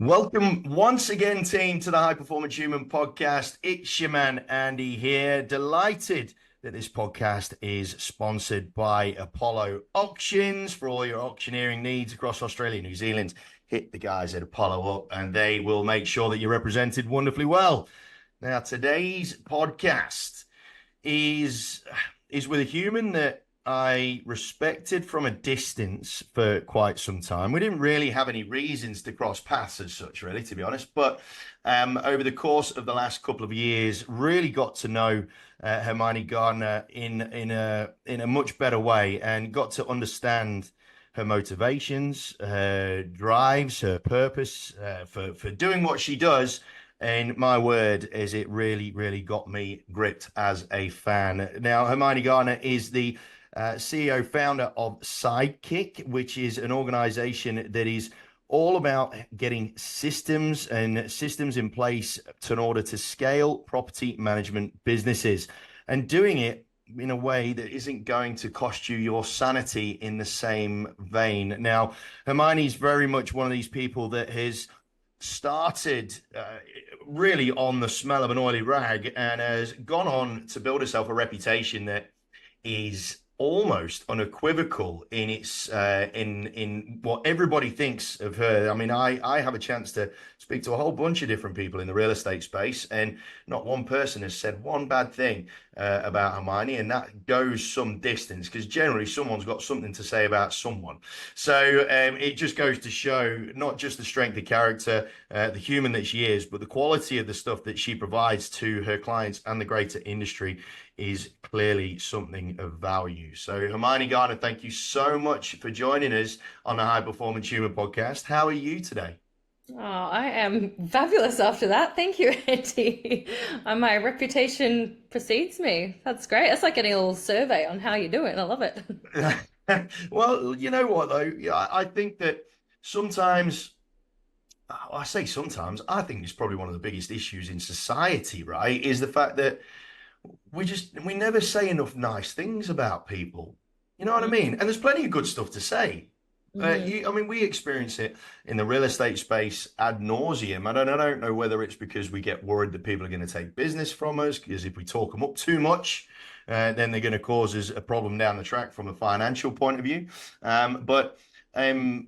Welcome once again, team, to the High Performance Human podcast. It's your man, Andy, here. Delighted that this podcast is sponsored by Apollo Auctions. For all your auctioneering needs across Australia, New Zealand, hit the guys at Apollo up and they will make sure that you're represented wonderfully well. Now, today's podcast is with a human that I respected from a distance for quite some time. We didn't really have any reasons to cross paths as such, really, to be honest. But over the course of the last couple of years, really got to know Hermione Gardiner in a much better way, and got to understand her motivations, her drives, her purpose for doing what she does. And my word, is it really, really got me gripped as a fan. Now, Hermione Gardiner is the CEO, founder of Sidekick, which is an organization that is all about getting systems in place in order to scale property management businesses, and doing it in a way that isn't going to cost you your sanity in the same vein. Now, Hermione's very much one of these people that has started really on the smell of an oily rag and has gone on to build herself a reputation that is almost unequivocal in its in what everybody thinks of her. I mean, I have a chance to speak to a whole bunch of different people in the real estate space, and not one person has said one bad thing about Hermione, and that goes some distance, because generally someone's got something to say about someone. So it just goes to show not just the strength of character, the human that she is, but the quality of the stuff that she provides to her clients and the greater industry is clearly something of value. So Hermione Gardiner, thank you so much for joining us on the High Performance Human podcast. How are you today? Oh, I am fabulous after that. Thank you, Andy. My reputation precedes me. That's great. It's like getting a little survey on how you're doing. I love it. Well, you know what though? Yeah, I think that sometimes, I say sometimes, I think it's probably one of the biggest issues in society, right? Is the fact that we never say enough nice things about people. You know what I mean? And there's plenty of good stuff to say. Mm-hmm. I mean, we experience it in the real estate space ad nauseum. I don't know whether it's because we get worried that people are going to take business from us, because if we talk them up too much, then they're going to cause us a problem down the track from a financial point of view. But the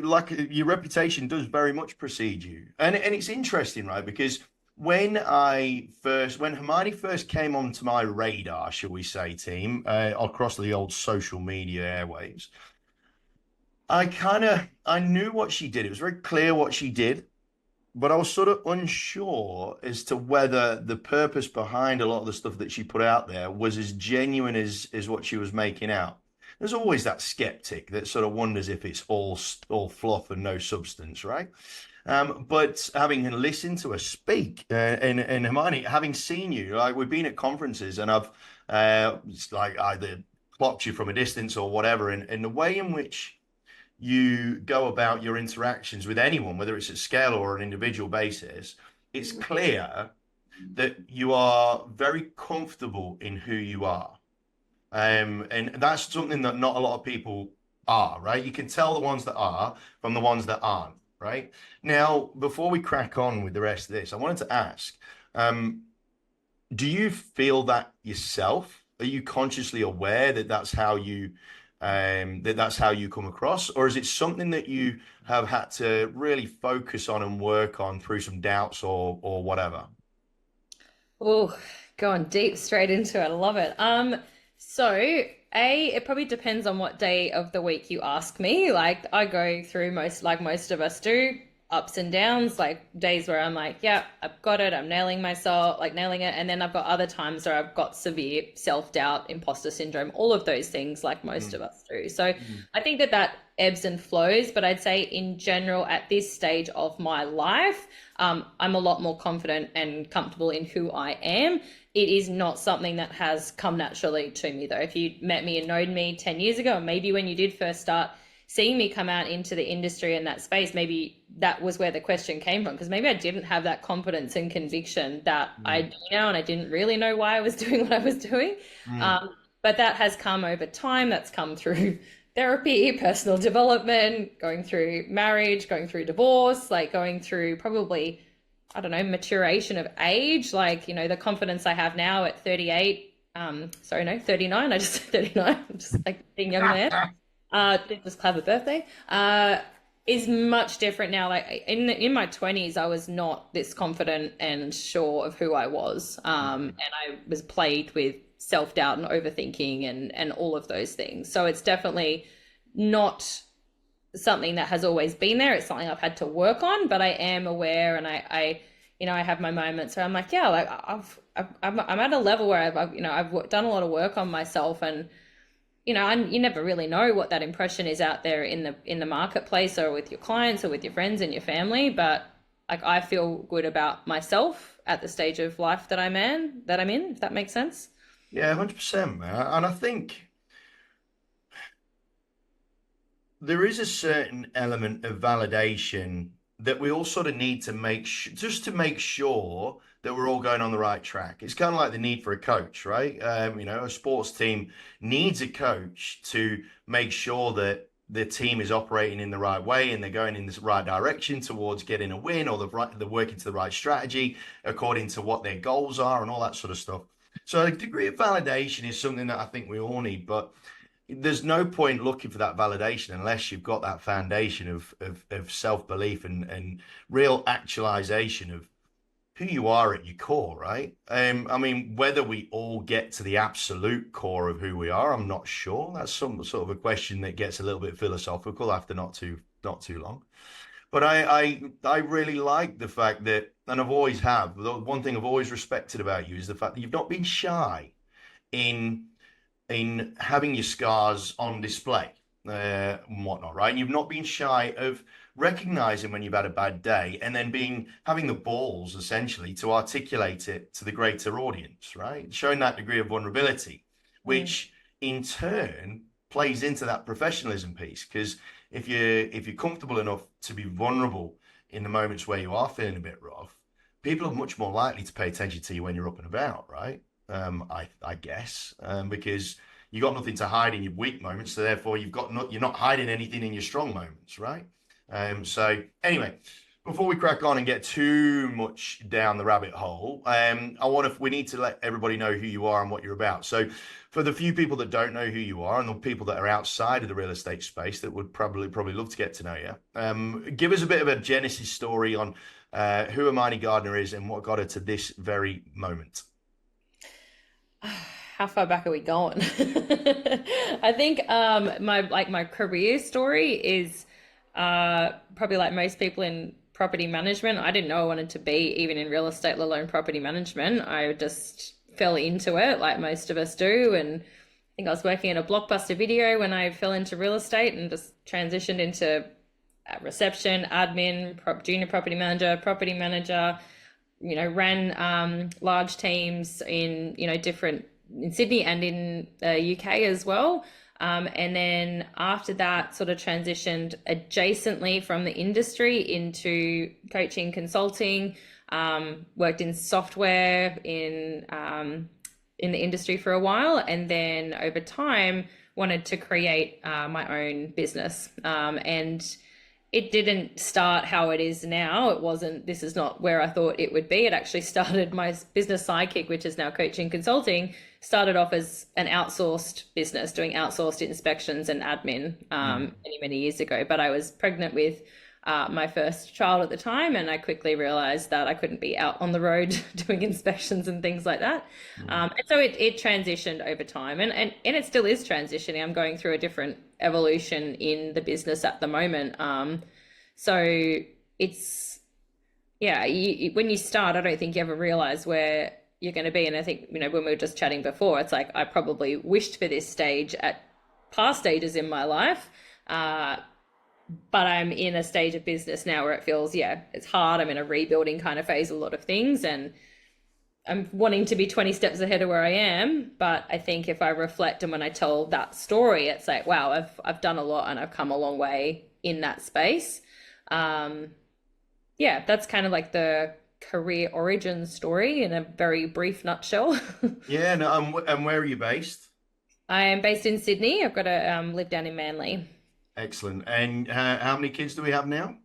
like your reputation does very much precede you, and it's interesting, right? Because when Hermione first came onto my radar, shall we say, team, across the old social media airwaves, I knew what she did. It was very clear what she did, but I was sort of unsure as to whether the purpose behind a lot of the stuff that she put out there was as genuine as what she was making out. There's always that skeptic that sort of wonders if it's all fluff and no substance, right? But having listened to her speak, and Hermione, having seen you, like we've been at conferences, and I've it's like either clocked you from a distance or whatever, and the way in which you go about your interactions with anyone, whether it's at scale or an individual basis, it's clear that you are very comfortable in who you are. And that's something that not a lot of people are, right? You can tell the ones that are from the ones that aren't, right? Now, before we crack on with the rest of this, I wanted to ask, um, do you feel that yourself? Are you consciously aware that that's how you come across, or is it something that you have had to really focus on and work on through some doubts or whatever? Oh, going deep straight into it. I love it. It probably depends on what day of the week you ask me. Like I go through like most of us do, ups and downs, like days where I'm like, yeah, I've got it, I'm nailing myself, like nailing it. And then I've got other times where I've got severe self-doubt, imposter syndrome, all of those things like most Mm, of us do. So mm, I think that ebbs and flows, but I'd say in general, at this stage of my life, I'm a lot more confident and comfortable in who I am. It is not something that has come naturally to me, though. If you met me and known me 10 years ago, and maybe when you did first start seeing me come out into the industry and that space, maybe that was where the question came from, because maybe I didn't have that confidence and conviction that I mm, do now, and I didn't really know why I was doing what I was doing. mm, Um, but that has come over time. That's come through therapy, personal development, going through marriage, going through divorce, like going through probably, I don't know, maturation of age, like, the confidence I have now at 38. Sorry, no, 39. I just said 39. I'm just like being young man. Just have a birthday. Is much different now. Like in my 20s, I was not this confident and sure of who I was. And I was plagued with self-doubt and overthinking and all of those things. So it's definitely not something that has always been there. It's something I've had to work on, but I am aware, and I have my moments where I'm like, yeah, like I'm at a level where I've done a lot of work on myself, and you never really know what that impression is out there in the marketplace or with your clients or with your friends and your family. But like, I feel good about myself at the stage of life that I'm in, if that makes sense. Yeah, 100%, man. And I think there is a certain element of validation that we all sort of need to just to make sure that we're all going on the right track. It's kind of like the need for a coach, right? A sports team needs a coach to make sure that the team is operating in the right way and they're going in the right direction towards getting a win, or they're working to the right strategy according to what their goals are and all that sort of stuff. So a degree of validation is something that I think we all need, but there's no point looking for that validation unless you've got that foundation of self-belief and real actualization of who you are at your core, right? I mean, whether we all get to the absolute core of who we are, I'm not sure. That's some sort of a question that gets a little bit philosophical after not too long. But I really like the fact that, and I've always have, the one thing I've always respected about you is the fact that you've not been shy in having your scars on display and whatnot, right? And you've not been shy of recognizing when you've had a bad day and then having the balls essentially to articulate it to the greater audience, right? Showing that degree of vulnerability, which in turn plays into that professionalism piece. Because if you're comfortable enough to be vulnerable in the moments where you are feeling a bit rough, people are much more likely to pay attention to you when you're up and about, right? I guess, because you got nothing to hide in your weak moments, so therefore you're not hiding anything in your strong moments, right? So anyway, before we crack on and get too much down the rabbit hole, we need to let everybody know who you are and what you're about. So for the few people that don't know who you are and the people that are outside of the real estate space that would probably love to get to know you, give us a bit of a genesis story on who Hermione Gardiner is and what got her to this very moment. How far back are we going? I think my career story is probably like most people in property management. I didn't know I wanted to be even in real estate, let alone property management. I just fell into it like most of us do. And I think I was working in a Blockbuster Video when I fell into real estate and just transitioned into reception, admin, junior property manager, ran large teams in, different in Sydney and in the UK as well. And then after that, sort of transitioned adjacently from the industry into coaching, consulting, worked in software in the industry for a while. And then over time, wanted to create my own business. And it didn't start how it is now. This is not where I thought it would be. It actually started, my business Sidekick, which is now coaching consulting, started off as an outsourced business doing outsourced inspections and admin many years ago. But I was pregnant with my first child at the time, and I quickly realized that I couldn't be out on the road doing inspections and things like that. And so it transitioned over time, and it still is transitioning. I'm going through a different evolution in the business at the moment. So it's, when you start, I don't think you ever realize where you're going to be. And I think, when we were just chatting before, it's like I probably wished for this stage at past stages in my life. But I'm in a stage of business now where it feels, it's hard. I'm in a rebuilding kind of phase, a lot of things, and I'm wanting to be 20 steps ahead of where I am. But I think if I reflect and when I tell that story, it's like, wow, I've done a lot and I've come a long way in that space. That's kind of like the career origin story in a very brief nutshell. Yeah, no, and where are you based? I am based in Sydney. I've got to live down in Manly. Excellent. And how many kids do we have now?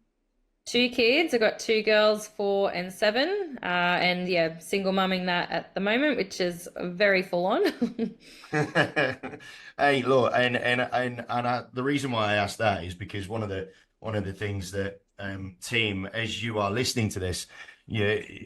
Two kids. I've got two girls, 4 and 7. And yeah, single mumming that at the moment, which is very full on. Hey, look, the reason why I asked that is because one of the things that team, as you are listening to this,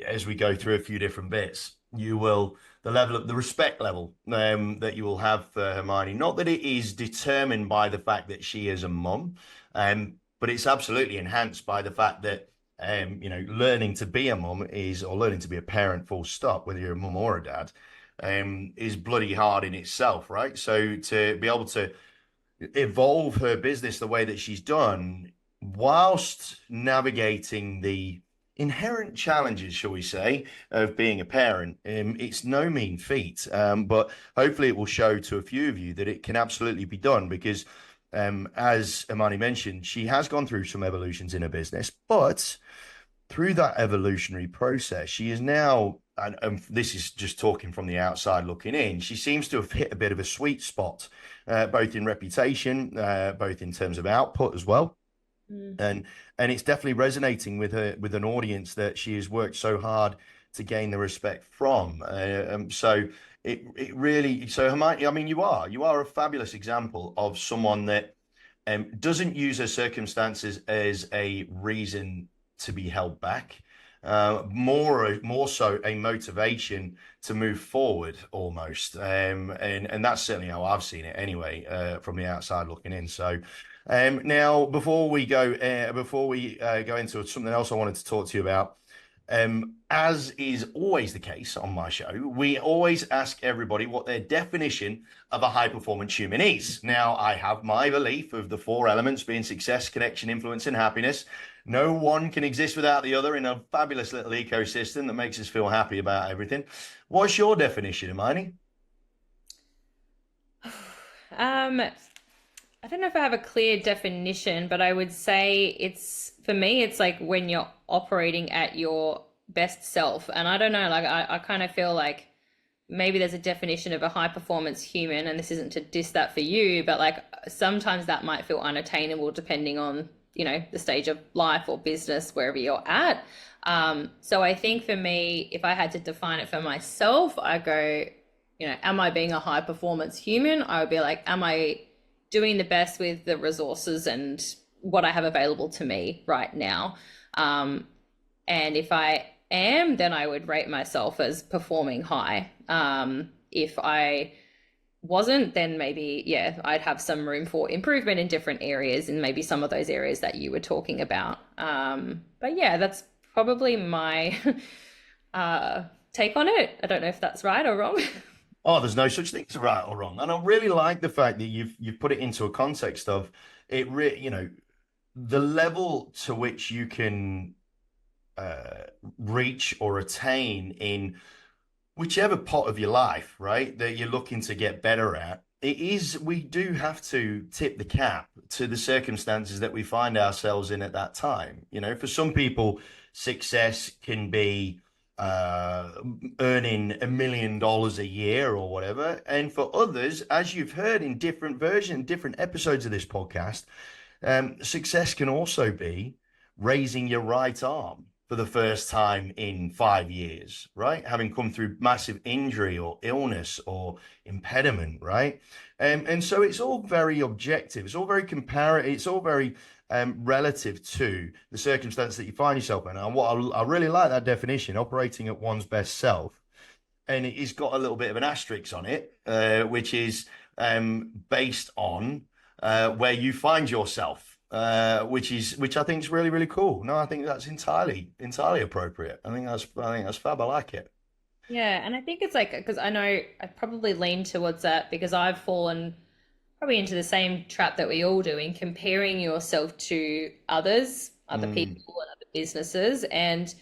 as we go through a few different bits, you will the respect level that you will have for Hermione. Not that it is determined by the fact that she is a mum, but it's absolutely enhanced by the fact that learning to be a mum is, or learning to be a parent, full stop, whether you're a mum or a dad, is bloody hard in itself, right? So to be able to evolve her business the way that she's done, whilst navigating the inherent challenges, shall we say, of being a parent, it's no mean feat. But hopefully, it will show to a few of you that it can absolutely be done because. As Imani mentioned, she has gone through some evolutions in her business, but through that evolutionary process, she is now, and this is just talking from the outside looking in, she seems to have hit a bit of a sweet spot, both in reputation, both in terms of output as well. Mm. And it's definitely resonating with her, with an audience that she has worked so hard to gain the respect from. So it really, so Hermione, I mean, you are a fabulous example of someone that doesn't use her circumstances as a reason to be held back. More so a motivation to move forward almost. And that's certainly how I've seen it anyway, from the outside looking in. So now before we go into something else I wanted to talk to you about, as is always the case on my show, we always ask everybody what their definition of a high performance human is. Now, I have my belief of the four elements being success, connection, influence, and happiness. No one can exist without the other in a fabulous little ecosystem that makes us feel happy about everything. What's your definition, Hermione? I don't know if I have a clear definition, but I would say it's for me, it's like when you're operating at your best self. And I don't know, like I kind of feel like maybe there's a definition of a high performance human, and this isn't to diss that for you, but like sometimes that might feel unattainable depending on, the stage of life or business, wherever you're at. So I think for me, if I had to define it for myself, I go, am I being a high performance human? I would be like, am I doing the best with the resources and what I have available to me right now? And if I am, then I would rate myself as performing high. If I wasn't, then maybe, yeah, I'd have some room for improvement in different areas, and maybe some of those areas that you were talking about. But yeah, that's probably my take on it. I don't know if that's right or wrong. Oh, there's no such thing as right or wrong. And I really like the fact that you've put it into a context of it, the level to which you can reach or attain in whichever part of your life, right, that you're looking to get better at. We do have to tip the cap to the circumstances that we find ourselves in at that time. For some people, success can be earning $1 million a year or whatever. And for others, as you've heard in different episodes of this podcast, success can also be raising your right arm for the first time in 5 years, right? Having come through massive injury or illness or impediment, right? And so it's all very objective. It's all very comparative. It's all very relative to the circumstance that you find yourself in. And I really like that definition, operating at one's best self. And it's got a little bit of an asterisk on it, which is based on where you find yourself. Which I think is really, really cool. No, I think that's entirely appropriate. I think that's fab. I like it. Yeah, and I think it's like, because I know I probably lean towards that because I've fallen probably into the same trap that we all do in comparing yourself to others, other Mm, people, and other businesses. And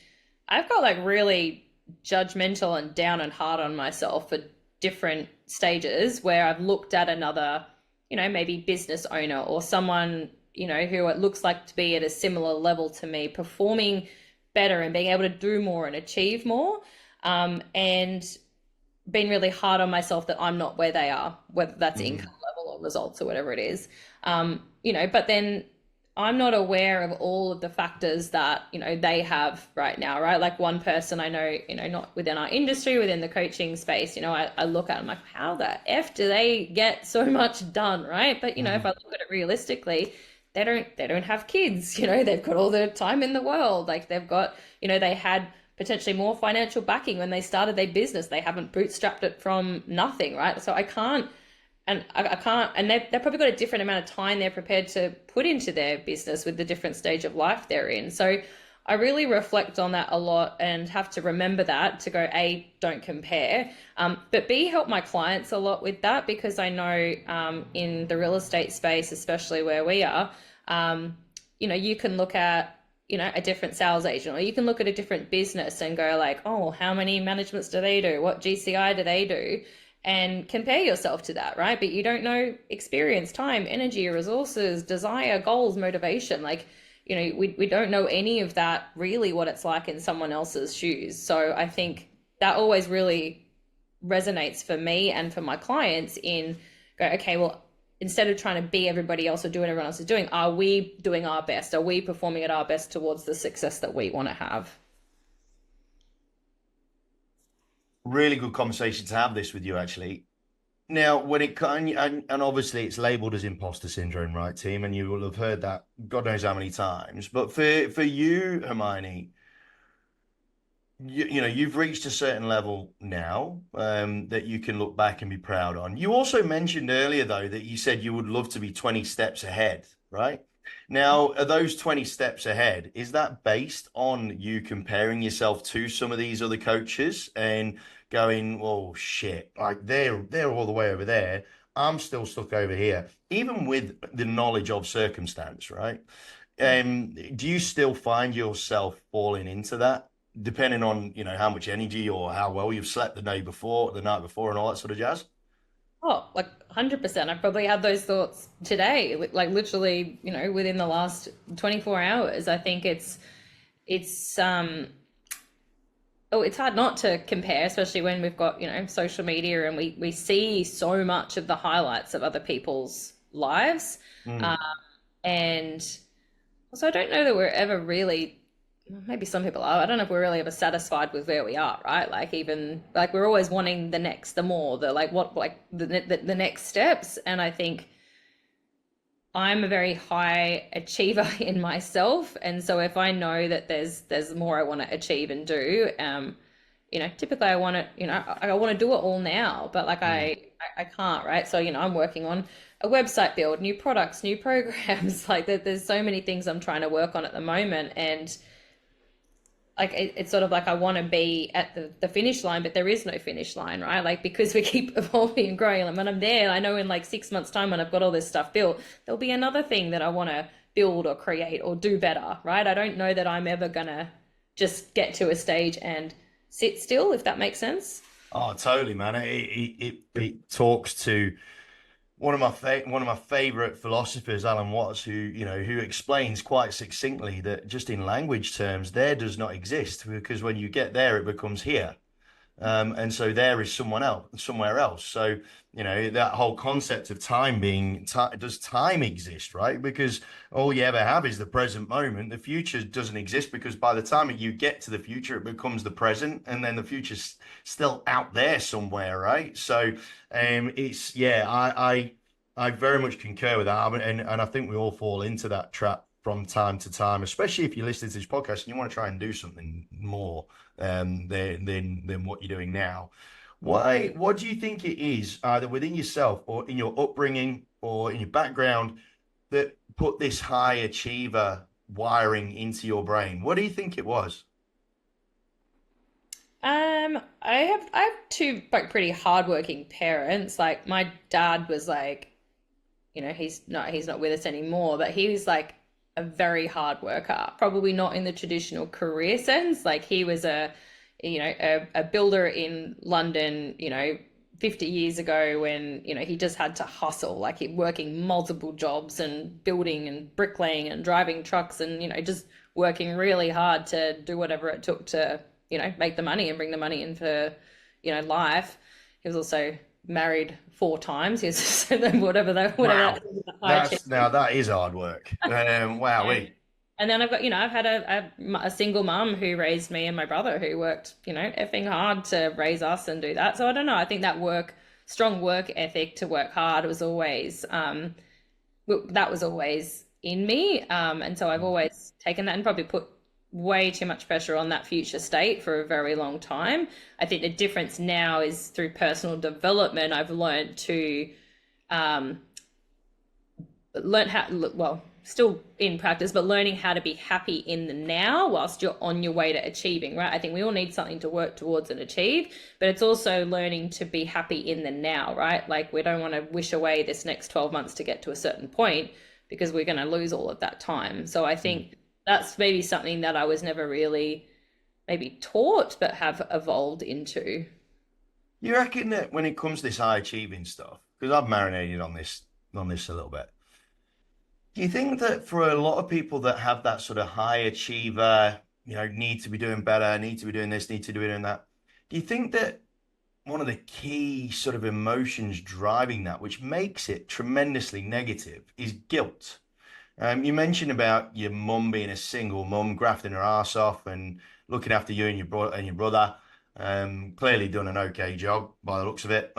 I've got like really judgmental and down and hard on myself for different stages where I've looked at another, maybe business owner or someone, who it looks like to be at a similar level to me, performing better and being able to do more and achieve more. And been really hard on myself that I'm not where they are, whether that's Mhm. income level or results or whatever it is. But then I'm not aware of all of the factors that, they have right now, right? Like one person I know, not within our industry, within the coaching space, I look at, I'm like, how the F do they get so much done, right? But, if I Mhm. look at it realistically, they don't have kids, they've got all the time in the world. Like they've got, they had potentially more financial backing when they started their business. They haven't bootstrapped it from nothing, right? So I can't, and they've probably got a different amount of time they're prepared to put into their business with the different stage of life they're in. So I really reflect on that a lot and have to remember that to go, A, don't compare, but B, help my clients a lot with that because I know in the real estate space, especially where we are, you can look at a different sales agent, or you can look at a different business and go like, oh, how many managements do they do? What GCI do they do? And compare yourself to that, right? But you don't know experience, time, energy, resources, desire, goals, motivation. Like, we don't know any of that really what it's like in someone else's shoes. So I think that always really resonates for me and for my clients in go, okay, well, instead of trying to be everybody else or do what everyone else is doing, are we doing our best? Are we performing at our best towards the success that we want to have? Really good conversation to have this with you, actually. Now, when it and obviously it's labeled as imposter syndrome, right, team? And you will have heard that God knows how many times. But for you, Hermione, you've reached a certain level now that you can look back and be proud on. You also mentioned earlier, though, that you said you would love to be 20 steps ahead, right? Now, are those 20 steps ahead, is that based on you comparing yourself to some of these other coaches and going, oh shit, like they're all the way over there. I'm still stuck over here, even with the knowledge of circumstance, right? Do you still find yourself falling into that? Depending on how much energy or how well you've slept the night before, and all that sort of jazz. Oh, like 100%. I probably had those thoughts today, like literally, within the last 24 hours. I think it's oh, it's hard not to compare, especially when we've got, social media and we see so much of the highlights of other people's lives. Um, Mm. and so I don't know that we're ever really, maybe some people are. I don't know if we're really ever satisfied with where we are, right? Like even like we're always wanting the next, the more, the like what like the next steps. And I think I'm a very high achiever in myself, and so if I know that there's more I want to achieve and do, typically I want to, I want to do it all now, but like Mm. I can't, right? So I'm working on a website build, new products, new programs. Like there's so many things I'm trying to work on at the moment, and like it's sort of like I want to be at the finish line, but there is no finish line, right? Like because we keep evolving and growing. And when I'm there, I know in like 6 months' time when I've got all this stuff built, there'll be another thing that I want to build or create or do better, right? I don't know that I'm ever gonna just get to a stage and sit still, if that makes sense. Oh, totally, man. It talks to one of my favorite philosophers, Alan Watts, who explains quite succinctly that just in language terms, there does not exist because when you get there, it becomes here. And so there is someone else, somewhere else. So, that whole concept of time being, does time exist, right? Because all you ever have is the present moment. The future doesn't exist because by the time you get to the future, it becomes the present, and then the future's still out there somewhere, right? So, yeah, I very much concur with that. And I think we all fall into that trap from time to time, especially if you listen to this podcast and you want to try and do something more than what you're doing now. What do you think it is, either within yourself or in your upbringing or in your background, that put this high achiever wiring into your brain? What do you think it was? I have two like pretty hardworking parents. Like my dad was like, he's not with us anymore, but he was like a very hard worker. Probably not in the traditional career sense. Like he was a builder in London, 50 years ago when, he just had to hustle, like he working multiple jobs and building and bricklaying and driving trucks and, just working really hard to do whatever it took to, make the money and bring the money in for, life. He was also married 4 times. He's so then whatever Wow. that high That is hard work. achievement. Wowee. And then I've had a single mum who raised me and my brother who worked, effing hard to raise us and do that. So I don't know. I think that strong work ethic to work hard was always, that was always in me. And so I've always taken that and probably put way too much pressure on that future state for a very long time. I think the difference now is through personal development, I've learned to, learn how, well, still in practice, but learning how to be happy in the now whilst you're on your way to achieving, right? I think we all need something to work towards and achieve, but it's also learning to be happy in the now, right? Like we don't want to wish away this next 12 months to get to a certain point because we're going to lose all of that time. So I think that's maybe something that I was never really maybe taught, but have evolved into. You reckon that when it comes to this high achieving stuff, because I've marinated on this a little bit, do you think that for a lot of people that have that sort of high achiever, need to be doing better, need to be doing this, need to be doing that, do you think that one of the key sort of emotions driving that, which makes it tremendously negative, is guilt? You mentioned about your mum being a single mum, grafting her ass off and looking after you and your brother. Clearly done an okay job by the looks of it.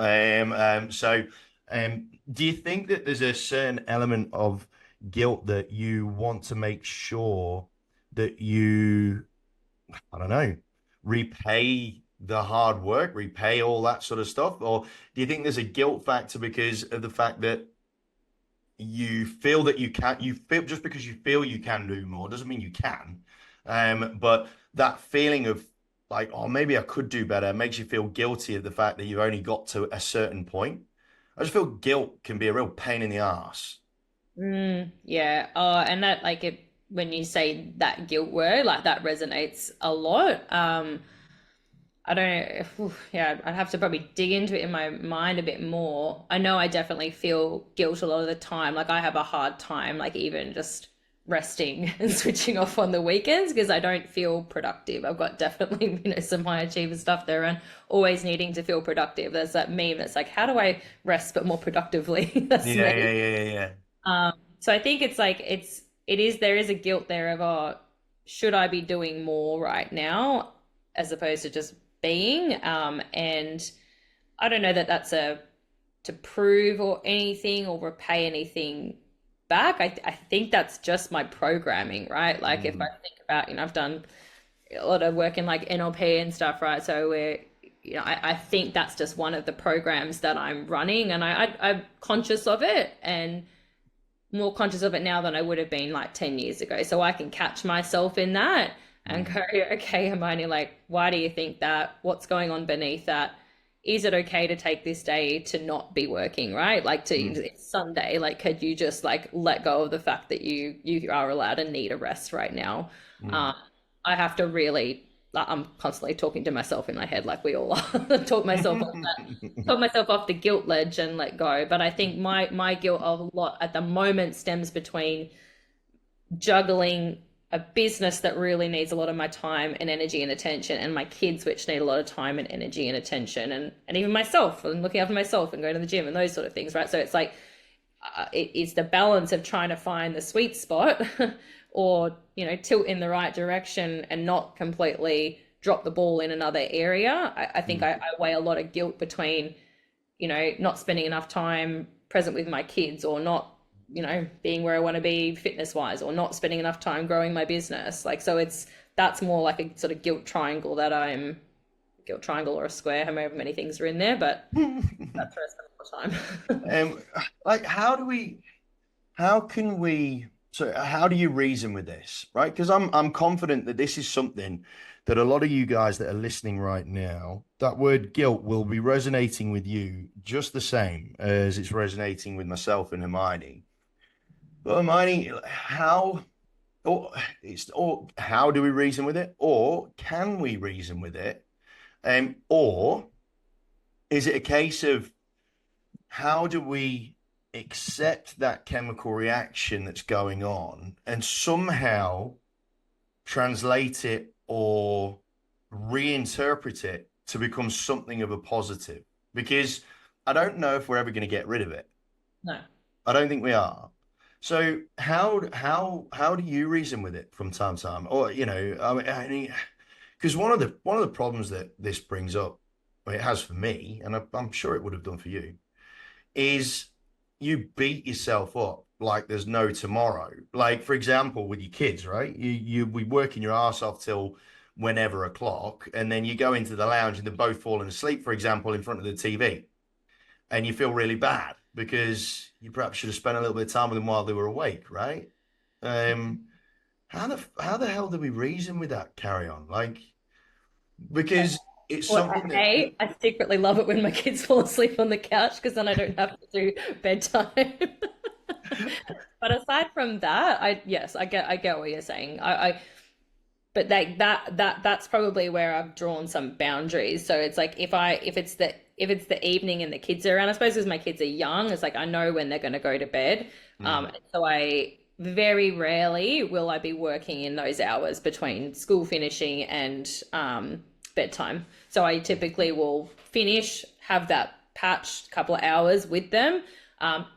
Do you think that there's a certain element of guilt that you want to make sure that you, I don't know, repay the hard work, repay all that sort of stuff? Or do you think there's a guilt factor because of the fact that you feel that just because you feel you can do more doesn't mean you can. But that feeling of like, oh, maybe I could do better makes you feel guilty of the fact that you've only got to a certain point. I just feel guilt can be a real pain in the ass. Yeah. And that when you say that guilt word, like that resonates a lot. I don't know. Yeah, I'd have to probably dig into it in my mind a bit more. I know I definitely feel guilt a lot of the time. Like I have a hard time, like even just resting and switching off on the weekends because I don't feel productive. I've got definitely, some high achiever stuff there and always needing to feel productive. There's that meme that's like, how do I rest but more productively? That's me. Yeah. So I think it's like, there is a guilt there of, oh, should I be doing more right now as opposed to just being, and I don't know that that's to prove or anything or repay anything back. I think that's just my programming, right? Like if I think about, I've done a lot of work in like NLP and stuff, right? So I think that's just one of the programs that I'm running, and I'm conscious of it and more conscious of it now than I would have been like 10 years ago. So I can catch myself in that and go, okay, Hermione, like, why do you think that? What's going on beneath that? Is it okay to take this day to not be working, right? Like it's Sunday, like, could you just like let go of the fact that you are allowed and need a rest right now? I have to really, I'm constantly talking to myself in my head, like we all are, talk myself off the guilt ledge and let go. But I think my guilt a lot at the moment stems between juggling a business that really needs a lot of my time and energy and attention, and my kids, which need a lot of time and energy and attention, and even myself and looking after myself and going to the gym and those sort of things, right? So it's like it's the balance of trying to find the sweet spot or tilt in the right direction and not completely drop the ball in another area. I think I weigh a lot of guilt between not spending enough time present with my kids, or not being where I want to be fitness wise, or not spending enough time growing my business. Like, so that's more like a sort of guilt triangle or a square, however many things are in there, but that's where I spend a lot of time. Like, how do you reason with this, right? Because I'm confident that this is something that a lot of you guys that are listening right now, that word guilt will be resonating with you just the same as it's resonating with myself and Hermione. But Hermione, how do we reason with it, or can we reason with it, or is it a case of how do we accept that chemical reaction that's going on and somehow translate it or reinterpret it to become something of a positive? Because I don't know if we're ever going to get rid of it. No. I don't think we are. So how do you reason with it from time to time? Or, I mean, because one of the problems that this brings up, well, it has for me, and I'm sure it would have done for you, is you beat yourself up like there's no tomorrow. Like, for example, with your kids, right? You be working your ass off till whenever o'clock, and then you go into the lounge and they're both falling asleep, for example, in front of the TV, and you feel really bad because you perhaps should have spent a little bit of time with them while they were awake, right? Um, how the hell do we reason with that? Carry on, like, because it's Well, something that I secretly love it when my kids fall asleep on the couch because then I don't have to do bedtime. But aside from that, yes, I get what you're saying. But that's probably where I've drawn some boundaries. So it's like if it's the evening and the kids are around, I suppose because my kids are young, it's like I know when they're going to go to bed. Mm, So I very rarely will I be working in those hours between school finishing and bedtime. So I typically will finish, have that patched couple of hours with them.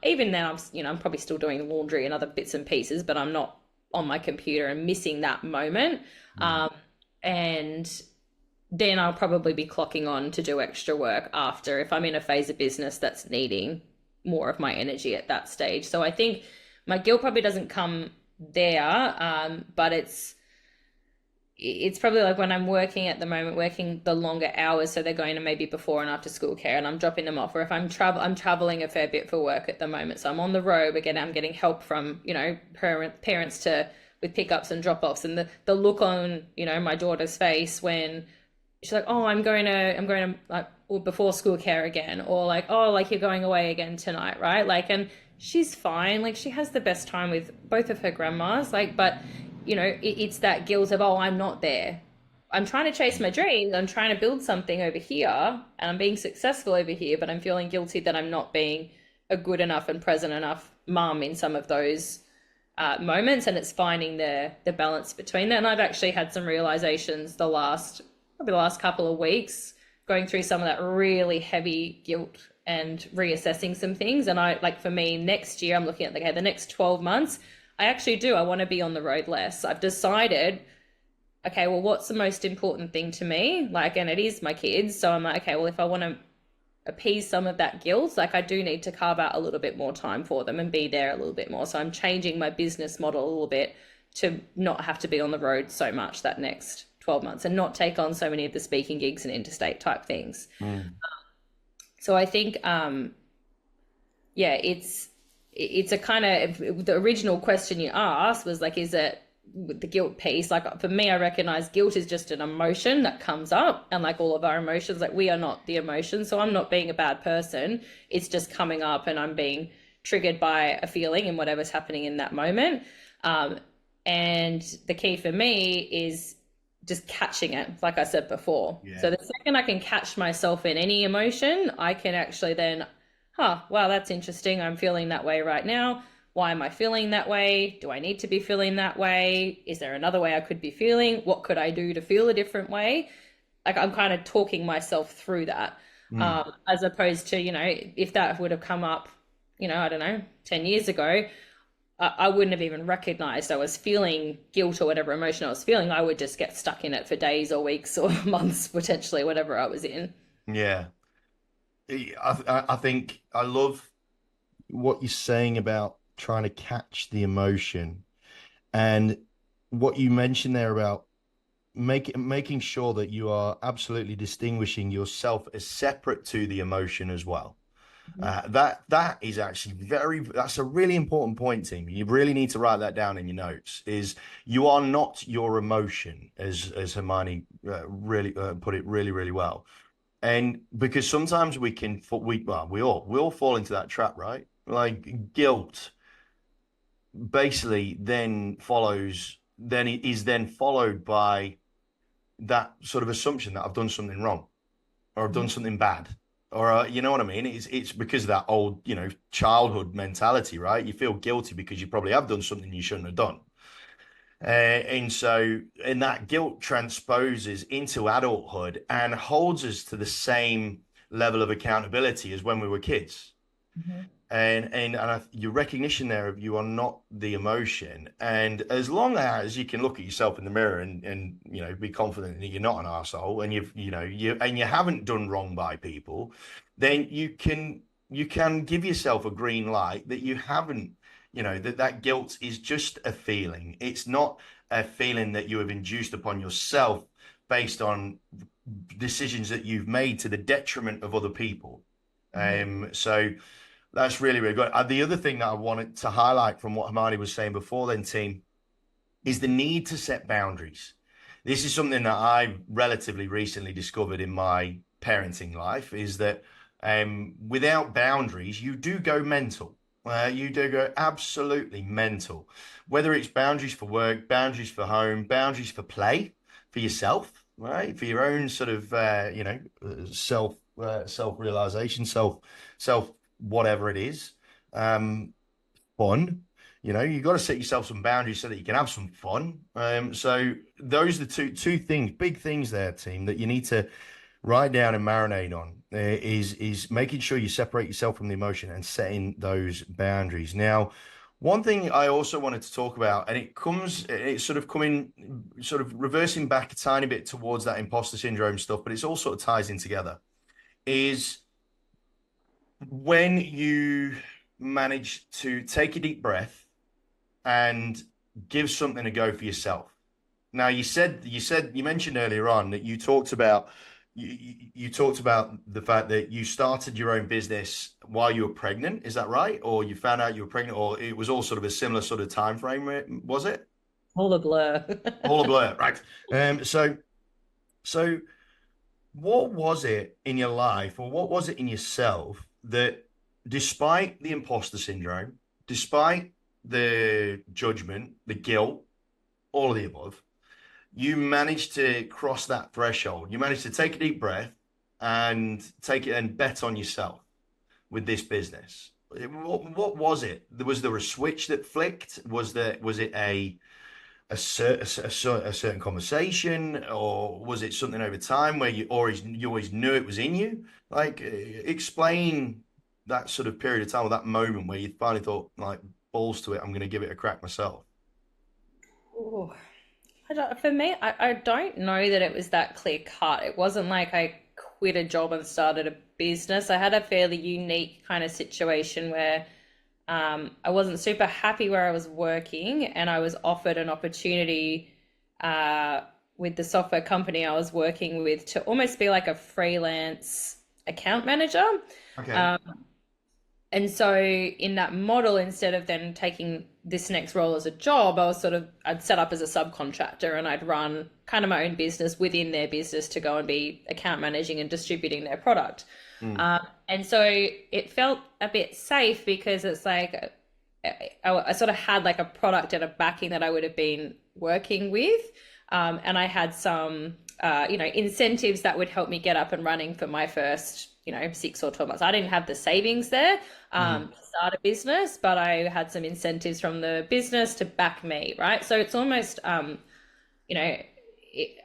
Even then, I'm probably still doing laundry and other bits and pieces, but I'm not on my computer and missing that moment. mm, And then I'll probably be clocking on to do extra work after if I'm in a phase of business that's needing more of my energy at that stage. So I think my guilt probably doesn't come there, but it's probably like when I'm working at the moment, working the longer hours, so they're going to maybe before and after school care, and I'm dropping them off. Or if I'm traveling a fair bit for work at the moment, so I'm on the road. Again, I'm getting help from parents to with pickups and drop offs, and the look on my daughter's face when she's like, oh, I'm going to like before school care again, or like, oh, like you're going away again tonight, right? Like, and she's fine. Like she has the best time with both of her grandmas. Like, but it's that guilt of, oh, I'm not there. I'm trying to chase my dreams. I'm trying to build something over here and I'm being successful over here, but I'm feeling guilty that I'm not being a good enough and present enough mum in some of those moments. And it's finding the balance between that. And I've actually had some realizations probably the last couple of weeks, going through some of that really heavy guilt and reassessing some things. And for me, next year, I'm looking at the next 12 months, I want to be on the road less. I've decided, okay, well, what's the most important thing to me? Like, and it is my kids. So I'm like, okay, well, if I want to appease some of that guilt, like I do need to carve out a little bit more time for them and be there a little bit more. So I'm changing my business model a little bit to not have to be on the road so much that next 12 months and not take on so many of the speaking gigs and interstate type things. mm. So I think, yeah, it's a kind of, the original question you asked was like, is it the guilt piece? Like for me, I recognize guilt is just an emotion that comes up, and like all of our emotions, like we are not the emotion. So I'm not being a bad person. It's just coming up and I'm being triggered by a feeling and whatever's happening in that moment. And the key for me is just catching it, like I said before. Yeah. So the second I can catch myself in any emotion, I can actually then, wow, that's interesting. I'm feeling that way right now. Why am I feeling that way? Do I need to be feeling that way? Is there another way I could be feeling? What could I do to feel a different way? Like I'm kind of talking myself through that, as opposed to, if that would have come up, I don't know, 10 years ago, I wouldn't have even recognized I was feeling guilt or whatever emotion I was feeling. I would just get stuck in it for days or weeks or months, potentially, whatever I was in. Yeah. I think I love what you're saying about trying to catch the emotion and what you mentioned there about making sure that you are absolutely distinguishing yourself as separate to the emotion as well. That is actually that's a really important point, team. You really need to write that down in your notes. Is you are not your emotion, as Hermione really put it really, really well. And because sometimes we all fall into that trap, right? Like guilt basically then it is then followed by that sort of assumption that I've done something wrong or I've done something bad. Or you know what I mean? It's because of that old, childhood mentality, right? You feel guilty because you probably have done something you shouldn't have done. And that guilt transposes into adulthood and holds us to the same level of accountability as when we were kids. Mhm. And your recognition there of you are not the emotion, and as long as you can look at yourself in the mirror and be confident that you're not an arsehole, and you haven't done wrong by people, then you can give yourself a green light that you haven't, that guilt is just a feeling. It's not a feeling that you have induced upon yourself based on decisions that you've made to the detriment of other people. So that's really, really good. The other thing that I wanted to highlight from what Hermione was saying before then, team, is the need to set boundaries. This is something that I relatively recently discovered in my parenting life, is that without boundaries, you do go mental. You do go absolutely mental, whether it's boundaries for work, boundaries for home, boundaries for play, for yourself, right? For your own sort of, self-realization, self whatever it is, fun. You got to set yourself some boundaries so that you can have some fun. So those are the two things, big things there, team, that you need to write down and marinate on. Is making sure you separate yourself from the emotion and setting those boundaries. Now, one thing I also wanted to talk about, and it's sort of coming, sort of reversing back a tiny bit towards that imposter syndrome stuff, but it's all sort of ties in together, is when you manage to take a deep breath and give something a go for yourself. Now, you mentioned earlier on that you talked about the fact that you started your own business while you were pregnant. Is that right? Or you found out you were pregnant, or it was all sort of a similar sort of time frame, was it? All a blur. All a blur, right? So what was it in your life, or what was it in yourself that, despite the imposter syndrome, despite the judgment, the guilt, all of the above, you managed to cross that threshold? You managed to take a deep breath and take it and bet on yourself with this business. What was it? Was there a switch that flicked? Was it a certain conversation, or was it something over time where you always knew it was in you? Like, explain that sort of period of time, or that moment where you finally thought, like, balls to it, I'm going to give it a crack myself. Ooh. For me, I don't know that it was that clear cut. It wasn't like I quit a job and started a business. I had a fairly unique kind of situation where I wasn't super happy where I was working, and I was offered an opportunity with the software company I was working with to almost be like a freelance account manager. Okay. Um, and so in that model, instead of then taking this next role as a job, I'd set up as a subcontractor, and I'd run kind of my own business within their business to go and be account managing and distributing their product. Mm. And so it felt a bit safe because it's like I sort of had like a product and a backing that I would have been working with. And I had some, incentives that would help me get up and running for my first, 6 or 12 months. I didn't have the savings there Mm. to start a business, but I had some incentives from the business to back me, right? So it's almost, I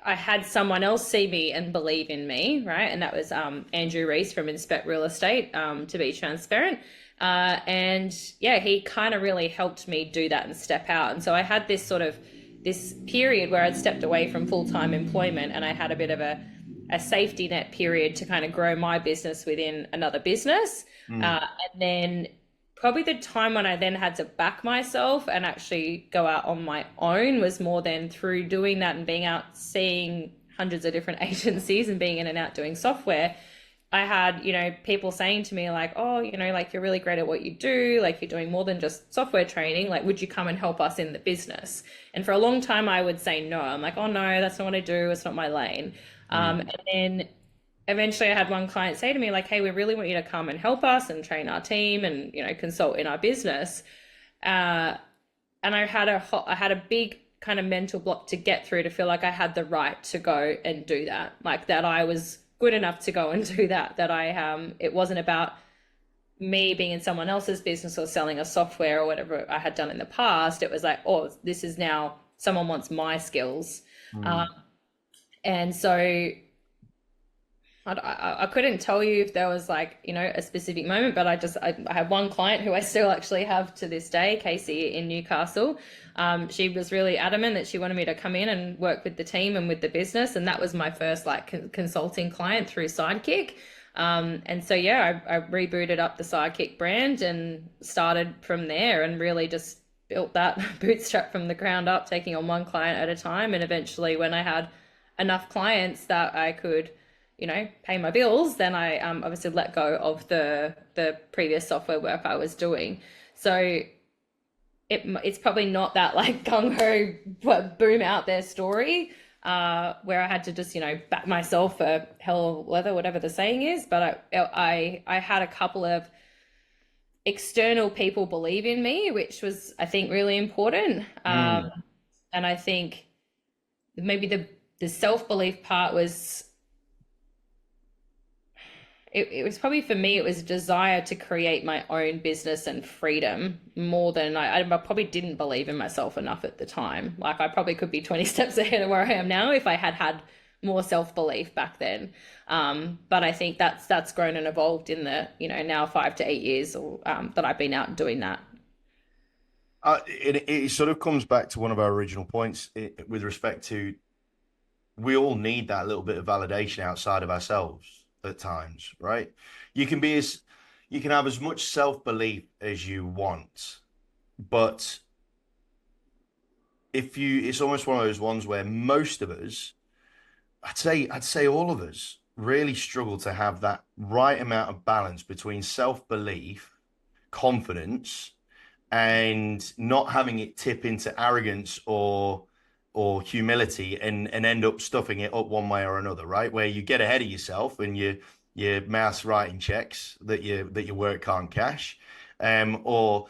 had someone else see me and believe in me, right? And that was Andrew Reese from Inspect Real Estate, to be transparent. And yeah, he kind of really helped me do that and step out. And so I had this period where I'd stepped away from full-time employment, and I had a bit of a safety net period to kind of grow my business within another business. Mm. And then probably the time when I then had to back myself and actually go out on my own was more than through doing that and being out seeing hundreds of different agencies and being in and out doing software. I had, people saying to me like, oh, like, you're really great at what you do. Like, you're doing more than just software training. Like, would you come and help us in the business? And for a long time, I would say no. I'm like, oh no, that's not what I do. It's not my lane. And then eventually I had one client say to me like, hey, we really want you to come and help us and train our team and, consult in our business. And I had a big kind of mental block to get through to feel like I had the right to go and do that. Like, that I was good enough to go and do that, it wasn't about me being in someone else's business or selling a software or whatever I had done in the past. It was like, oh, this is now someone wants my skills. Mm. And so I couldn't tell you if there was like, a specific moment, but I had one client who I still actually have to this day, Casey in Newcastle. She was really adamant that she wanted me to come in and work with the team and with the business. And that was my first like consulting client through Sidekick. And so, yeah, I rebooted up the Sidekick brand and started from there and really just built that bootstrap from the ground up, taking on one client at a time. And eventually when I had enough clients that I could pay my bills, then I obviously let go of the previous software work I was doing. So it's probably not that like gung-ho boom out there story where I had to just back myself for hell or leather, whatever the saying is. But I had a couple of external people believe in me, which was, I think, really important. And I think maybe the self-belief part was, it was probably for me, it was a desire to create my own business and freedom more than I probably didn't believe in myself enough at the time. Like I probably could be 20 steps ahead of where I am now if I had more self-belief back then. But I think that's grown and evolved in the, now 5 to 8 years that I've been out doing that. It sort of comes back to one of our original points with respect to, we all need that little bit of validation outside of ourselves at times, right? You can have as much self-belief as you want, but it's almost one of those ones where most of us, I'd say all of us really struggle to have that right amount of balance between self-belief, confidence, and not having it tip into arrogance or humility and end up stuffing it up one way or another, right? Where you get ahead of yourself and your mouth's writing checks that your work can't cash, or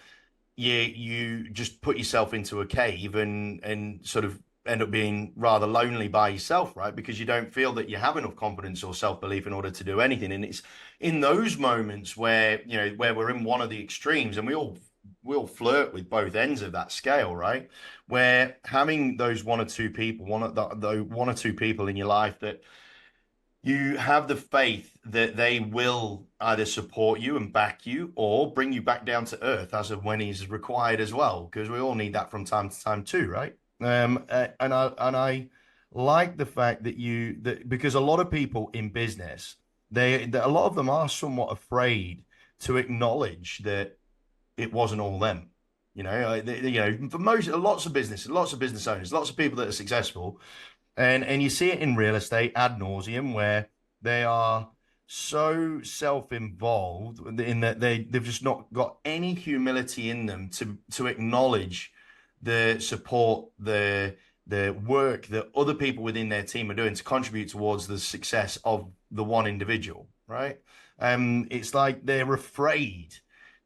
you just put yourself into a cave and sort of end up being rather lonely by yourself, right? Because you don't feel that you have enough confidence or self-belief in order to do anything. And it's in those moments where where we're in one of the extremes, and we all flirt with both ends of that scale, right? Where having those one or two people in your life that you have the faith that they will either support you and back you or bring you back down to earth as of when is required as well, because we all need that from time to time too, right? And I like the fact that because a lot of people in business, a lot of them are somewhat afraid to acknowledge that it wasn't all them. For lots of business owners, lots of people that are successful, and you see it in real estate ad nauseum, where they are so self-involved in that they've just not got any humility in them to acknowledge the support, the work that other people within their team are doing to contribute towards the success of the one individual, right? It's like they're afraid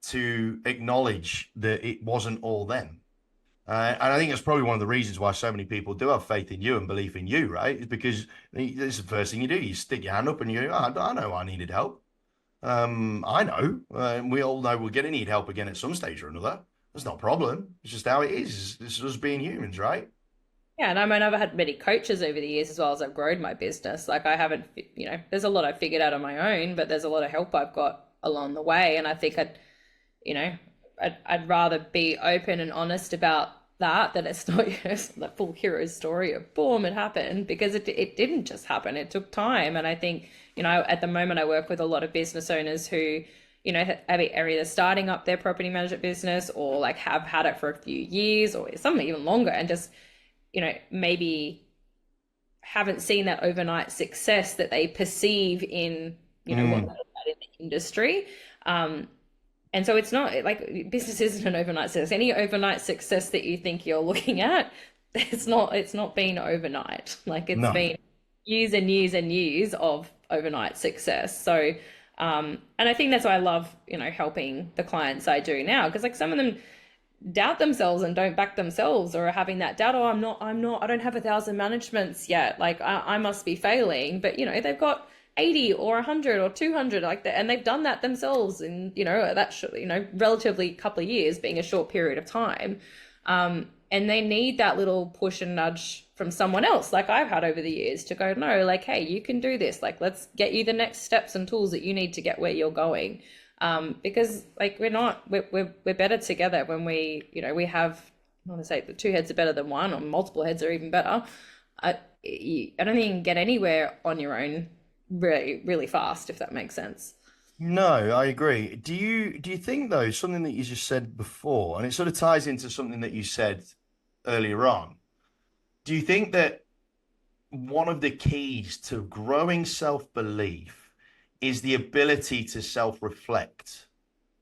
to acknowledge that it wasn't all them. And I think that's probably one of the reasons why so many people do have faith in you and belief in you, right? Is because this is the first thing you do. You stick your hand up and you go, oh, I know I needed help. I know. We all know we're going to need help again at some stage or another. That's not a problem. It's just how it is. It's just being humans, right? Yeah, and I mean, I've had many coaches over the years as well as I've grown my business. Like I haven't, there's a lot I've figured out on my own, but there's a lot of help I've got along the way. And I think I'd rather be open and honest about that it's not the full hero story of boom, it happened, because it didn't just happen. It took time. And I think, at the moment I work with a lot of business owners who, are either starting up their property management business or like have had it for a few years or something even longer, and just, maybe haven't seen that overnight success that they perceive in, what they're in the industry. And so it's not like business isn't an overnight success. Any overnight success that you think you're looking at, it's not been overnight. Like it's been years and years and years of overnight success. So, and I think that's why I love, helping the clients I do now, because like some of them doubt themselves and don't back themselves, or are having that doubt. Oh, I don't have 1,000 managements yet. Like I must be failing, but they've got 80 or 100 or 200 like that, and they've done that themselves in that relatively couple of years, being a short period of time, and and they need that little push and nudge from someone else, like I've had over the years, to go, no, like, hey, you can do this. Like, let's get you the next steps and tools that you need to get where you're going. Because like we're better together when we have, I want to say the two heads are better than one, or multiple heads are even better. I don't think you can get anywhere on your own really, really fast, if that makes sense. No, I agree. Do you think though, something that you just said before, and it sort of ties into something that you said earlier on, do you think that one of the keys to growing self-belief is the ability to self-reflect?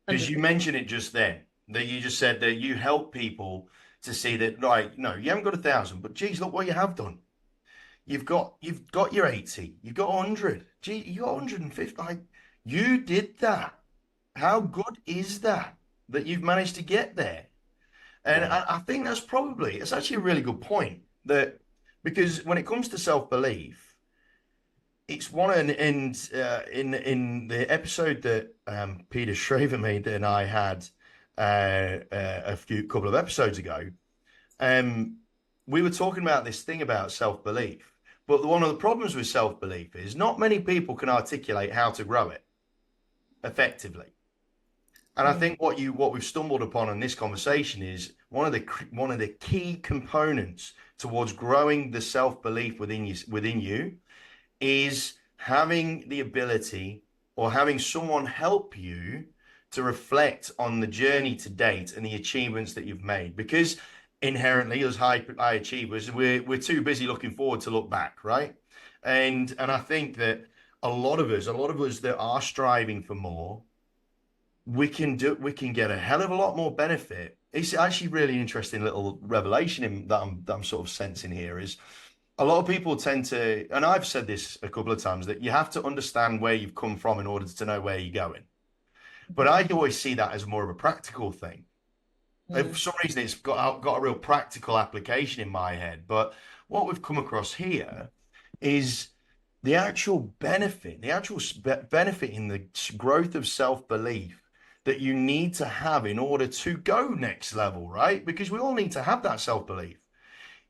Because you 100%. mentioned it just then, that you just said that you help people to see that, right, no, you haven't got 1,000, but geez, look what you have done. You've got your 80, you've got 100, gee, you got 150. Like, you did that. How good is that you've managed to get there? And Yeah. I think it's actually a really good point, that because when it comes to self-belief, it's one, in the episode that Peter Schraver made and I had a couple of episodes ago, we were talking about this thing about self-belief. But one of the problems with self-belief is not many people can articulate how to grow it effectively. And I think what we've stumbled upon in this conversation is one of the key components towards growing the self-belief within you is having the ability, or having someone help you to reflect on the journey to date and the achievements that you've made. Because inherently, as high achievers, we're too busy looking forward to look back, right? And I think that a lot of us that are striving for more, we can get a hell of a lot more benefit. It's actually really interesting little revelation that I'm sort of sensing here is a lot of people tend to, and I've said this a couple of times, that you have to understand where you've come from in order to know where you're going. But I always see that as more of a practical thing. For some reason, it's got a real practical application in my head. But what we've come across here is the actual benefit in the growth of self-belief that you need to have in order to go next level, right? Because we all need to have that self-belief,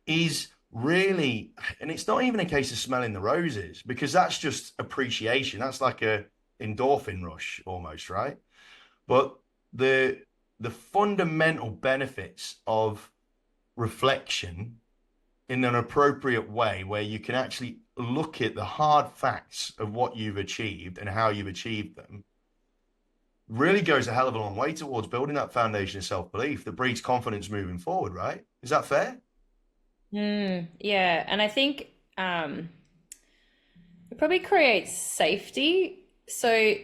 is really, and it's not even a case of smelling the roses, because that's just appreciation. That's like a endorphin rush almost, right? But the fundamental benefits of reflection in an appropriate way, where you can actually look at the hard facts of what you've achieved and how you've achieved them, really goes a hell of a long way towards building that foundation of self-belief that breeds confidence moving forward, right? Is that fair? Yeah, and I think it probably creates safety. So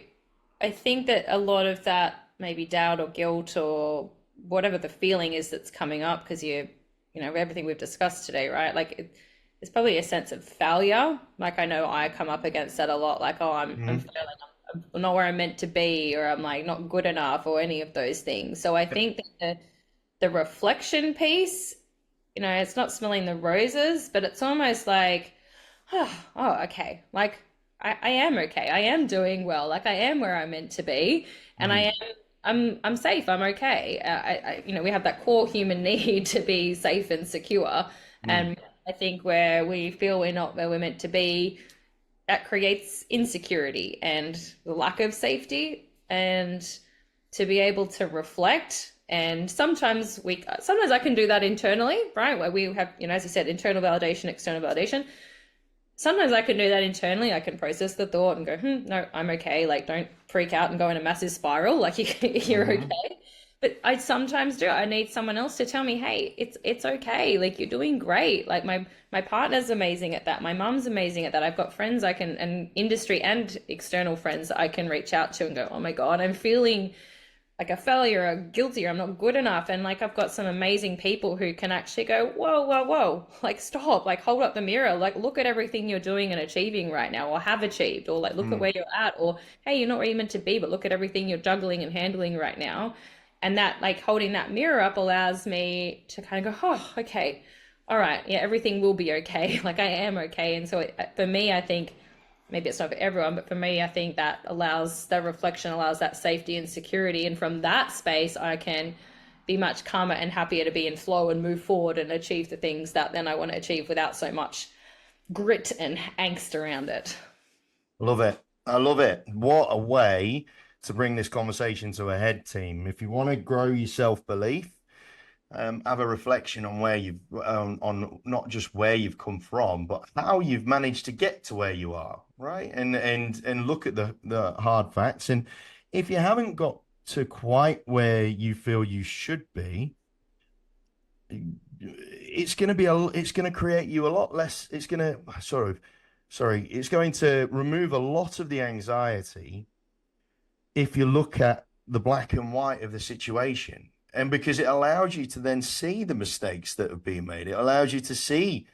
I think that a lot of that maybe doubt or guilt or whatever the feeling is that's coming up, because everything we've discussed today, right? Like it's probably a sense of failure. Like I know I come up against that a lot. Like, oh, I'm Mm-hmm. failing. I'm not where I'm meant to be, or I'm like not good enough, or any of those things. So I think that the reflection piece, it's not smelling the roses, but it's almost like, oh, okay. Like I am okay. I am doing well. Like I am where I'm meant to be, and Mm. I'm safe. I'm okay. We have that core human need to be safe and secure, Mm. and I think where we feel we're not where we're meant to be, that creates insecurity and the lack of safety. And to be able to reflect, and sometimes I can do that internally, right? Where we have, as you said, internal validation, external validation. Sometimes I can do that internally. I can process the thought and go, no, I'm okay. Like, don't freak out and go in a massive spiral. Like you're Mm-hmm. okay. But I sometimes do. I need someone else to tell me, hey, it's okay. Like you're doing great. Like my partner's amazing at that. My mum's amazing at that. I've got friends and industry and external friends I can reach out to and go, oh my God, I'm feeling like a failure or guilty, or I'm not good enough. And like I've got some amazing people who can actually go, whoa, whoa, whoa, like stop, like hold up the mirror, like look at everything you're doing and achieving right now, or have achieved, or like look at Mm. where you're at, or hey, you're not where you're meant to be, but look at everything you're juggling and handling right now. And that, like, holding that mirror up allows me to kind of go, oh, okay, all right, yeah, everything will be okay. Like I am okay. And so for me, I think, maybe it's not for everyone, but for me, I think that reflection allows that safety and security. And from that space, I can be much calmer and happier to be in flow and move forward and achieve the things that then I want to achieve without so much grit and angst around it. Love it. I love it. What a way to bring this conversation to a head, team. If you want to grow your self-belief, have a reflection on where you've on not just where you've come from, but how you've managed to get to where you are, right? And look at the hard facts. And if you haven't got to quite where you feel you should be, it's going to create you a lot less. It's going to it's going to remove a lot of the anxiety if you look at the black and white of the situation. And because it allows you to then see the mistakes that have been made. It allows you to see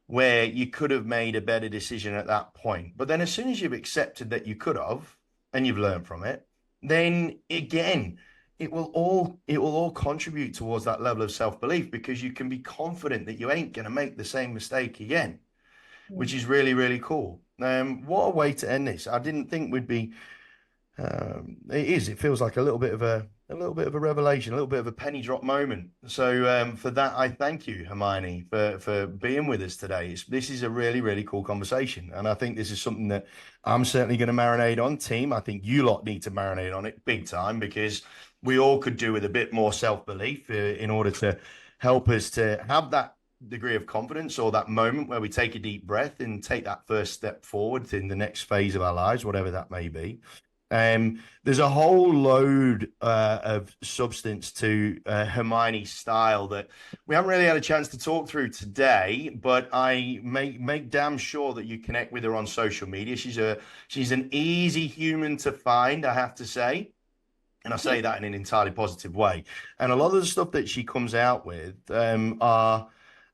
where you could have made a better decision at that point. But then as soon as you've accepted that you could have, and you've learned from it, then again, it will all contribute towards that level of self-belief, because you can be confident that you ain't going to make the same mistake again, which is really, really cool. What a way to end this. I didn't think we'd be, it feels like a little bit of a revelation, a little bit of a penny drop moment. So for that, I thank you, Hermione, for being with us today. This is a really, really cool conversation. And I think this is something that I'm certainly going to marinate on, team. I think you lot need to marinate on it big time, because we all could do with a bit more self-belief in order to help us to have that degree of confidence, or that moment where we take a deep breath and take that first step forward in the next phase of our lives, whatever that may be. There's a whole load of substance to Hermione's style that we haven't really had a chance to talk through today, but I make damn sure that you connect with her on social media. She's an easy human to find, I have to say. And I say that in an entirely positive way. And a lot of the stuff that she comes out with are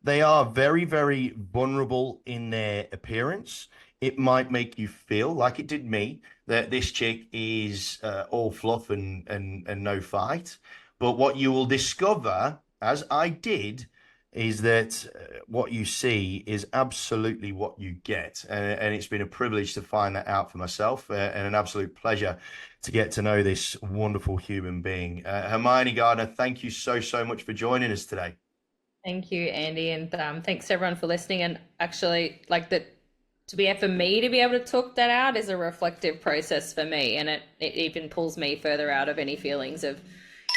very, very vulnerable in their appearance. It might make you feel, like it did me, that this chick is all fluff and no fight. But what you will discover, as I did, is that what you see is absolutely what you get. And it's been a privilege to find that out for myself, and an absolute pleasure to get to know this wonderful human being. Hermione Gardiner, thank you so much for joining us today. Thank you, Andy, and thanks everyone for listening. And actually, like that, for me to be able to talk that out is a reflective process for me, and it even pulls me further out of any feelings of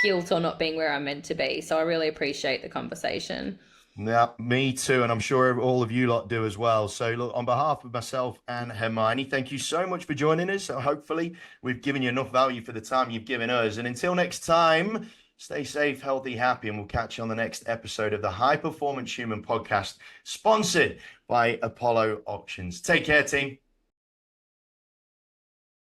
guilt or not being where I'm meant to be. So I really appreciate the conversation. Yeah, me too, and I'm sure all of you lot do as well. So look, on behalf of myself and Hermione, thank you so much for joining us. So hopefully we've given you enough value for the time you've given us. And until next time, stay safe, healthy, happy, and we'll catch you on the next episode of the High Performance Human Podcast, sponsored by Apollo Auctions. Take care, team.